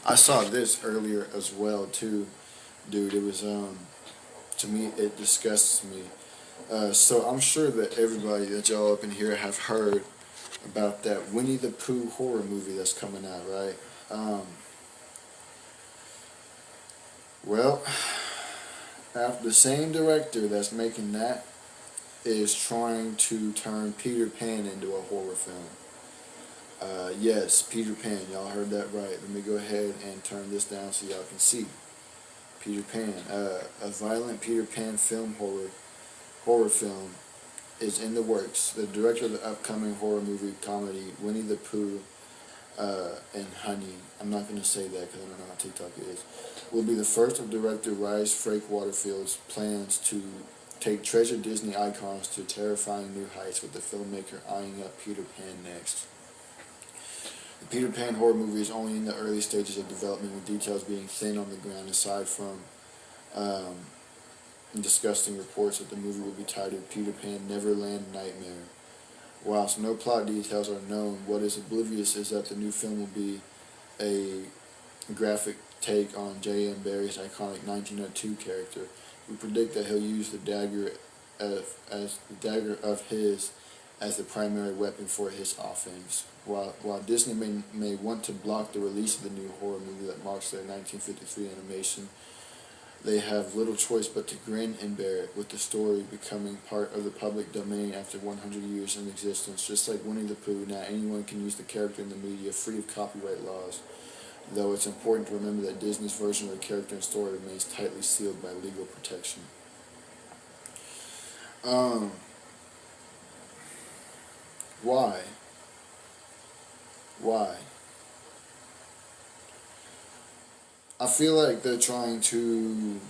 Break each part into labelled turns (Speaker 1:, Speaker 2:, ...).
Speaker 1: I saw this earlier as well too, dude. It was to me it disgusts me. So I'm sure that everybody that y'all up in here have heard about that Winnie the Pooh horror movie that's coming out, right? Um, well, after the same director that's making that is trying to turn Peter Pan into a horror film. Yes, Peter Pan. Y'all heard that right. Let me go ahead and turn this down so y'all can see. Peter Pan, a violent Peter Pan horror film is in the works. The director of the upcoming horror movie comedy Winnie the Pooh and Honey, I'm not going to say that because I don't know how TikTok is, will be the first of director Rise Frake Waterfield's plans to take treasured Disney icons to terrifying new heights, with the filmmaker eyeing up Peter Pan next. The Peter Pan horror movie is only in the early stages of development, with details being thin on the ground, aside from um, disgusting reports that the movie will be titled Peter Pan Neverland Nightmare. Whilst no plot details are known, what is oblivious is that the new film will be a graphic take on J.M. Barrie's iconic 1902 character. We predict that he'll use the dagger as the dagger of his as the primary weapon for his offense. While Disney may want to block the release of the new horror movie that marks their 1953 animation, they have little choice but to grin and bear it, with the story becoming part of the public domain after 100 years in existence. Just like Winnie the Pooh, now anyone can use the character in the media free of copyright laws, though it's important to remember that Disney's version of the character and story remains tightly sealed by legal protection. Um, why? Why? I feel like they're trying to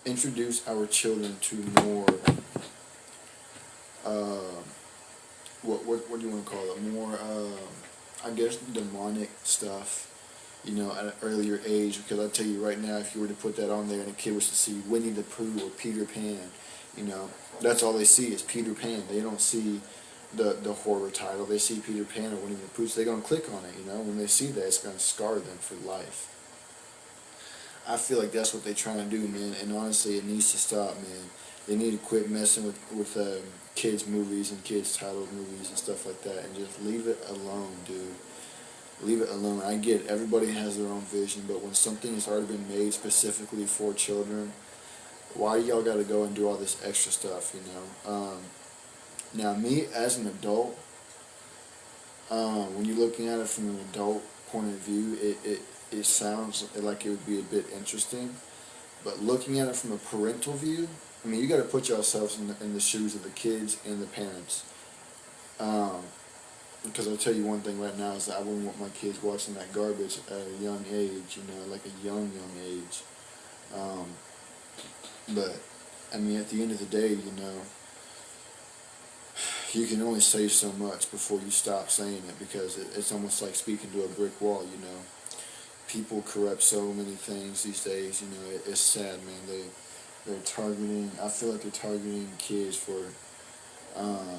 Speaker 1: introduce our children to more, uh, what do you want to call it? More, I guess, demonic stuff, at an earlier age. Because I tell you right now, if you were to put that on there and a kid was to see Winnie the Pooh or Peter Pan, that's all they see is Peter Pan. They don't see the horror title. They see Peter Pan or Winnie the Pooh, so they're gonna click on it. When they see that, it's gonna scar them for life. I feel like that's what they're trying to do, man. And honestly, it needs to stop, man. They need to quit messing with kids' movies and kids' titled movies and stuff like that, and just leave it alone, dude. Leave it alone. I get everybody has their own vision, but when something has already been made specifically for children, why y'all got to go and do all this extra stuff? Now, me as an adult, when you're looking at it from an adult point of view, it sounds like it would be a bit interesting. But looking at it from a parental view, I mean, you got to put yourselves in the shoes of the kids and the parents. Um, because I'll tell you one thing right now is that I wouldn't want my kids watching that garbage at a young age, like a young age. Um, but, I mean, at the end of the day, you can only say so much before you stop saying it, because it's almost like speaking to a brick wall. People corrupt so many things these days, it's sad, man. They're targeting, I feel like they're targeting kids for, uh,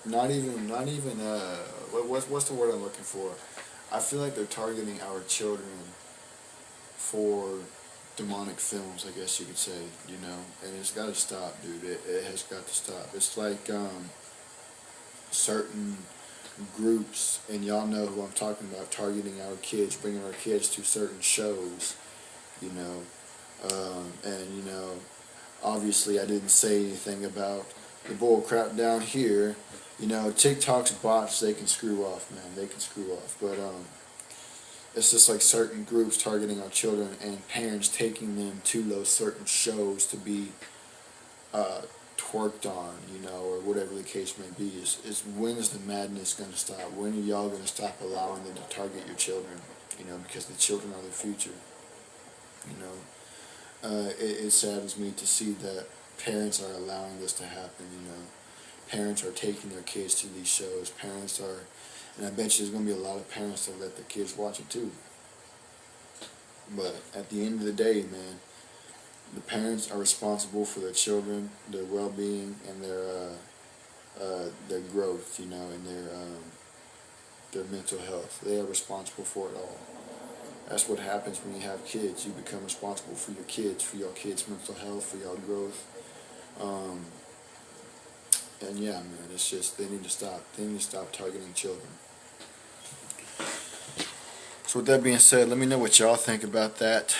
Speaker 1: what's the word I'm looking for? I feel like they're targeting our children for demonic films, I guess you could say, and it's got to stop, dude. It has got to stop. It's like certain groups, and y'all know who I'm talking about, targeting our kids, bringing our kids to certain shows, you know, and obviously I didn't say anything about the bull crap down here. TikTok's bots, they can screw off, man. They can screw off, but it's just like certain groups targeting our children and parents taking them to those certain shows to be uh, twerked on, or whatever the case may be. Is when is the madness going to stop? When are y'all going to stop allowing them to target your children? Because the children are the future. It saddens me to see that parents are allowing this to happen. Parents are taking their kids to these shows. Parents are, and I bet you there's going to be a lot of parents that let their kids watch it too. But at the end of the day, man, the parents are responsible for their children, their well-being, and their growth, and their mental health. They are responsible for it all. That's what happens when you have kids. You become responsible for your kids' mental health, for your growth. Um, and yeah, man, it's just they need to stop. They need to stop targeting children. So with that being said, let me know what y'all think about that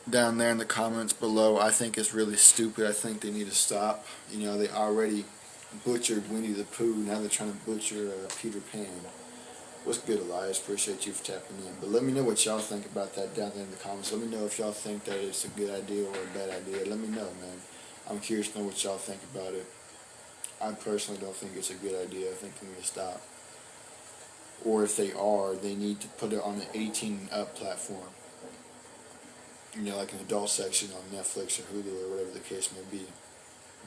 Speaker 1: down there in the comments below. I think it's really stupid. I think they need to stop. You know, they already butchered Winnie the Pooh. Now they're trying to butcher Peter Pan. What's good, Elias? Appreciate you for tapping in. But let me know what y'all think about that down there in the comments. Let me know if y'all think that it's a good idea or a bad idea. Let me know, man. I'm curious to know what y'all think about it. I personally don't think it's a good idea. I think they need to stop. Or if they are, they need to put it on an 18 and up platform. You know, like an adult section on Netflix or Hulu or whatever the case may be.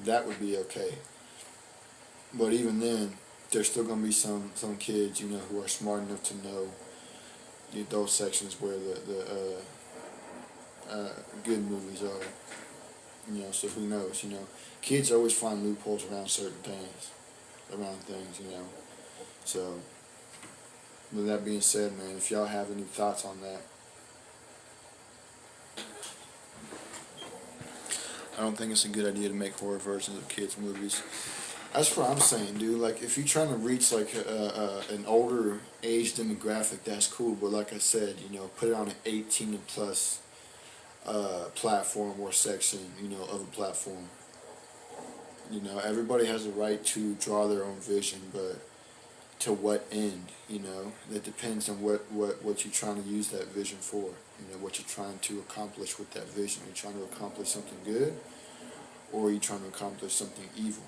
Speaker 1: That would be okay. But even then, there's still going to be some kids, you know, who are smart enough to know the adult sections where the good movies are. You know, so who knows, you know. Kids always find loopholes around certain things, you know. So, with that being said, man, if y'all have any thoughts on that, I don't think it's a good idea to make horror versions of kids' movies. That's what I'm saying, dude. Like, if you're trying to reach, like, an older age demographic, that's cool. But like I said, you know, put it on an 18 and plus platform or section, you know, of a platform. You know, everybody has a right to draw their own vision, but to what end, you know? That depends on what you're trying to use that vision for. You know, what you're trying to accomplish with that vision. Are you trying to accomplish something good, or are you trying to accomplish something evil?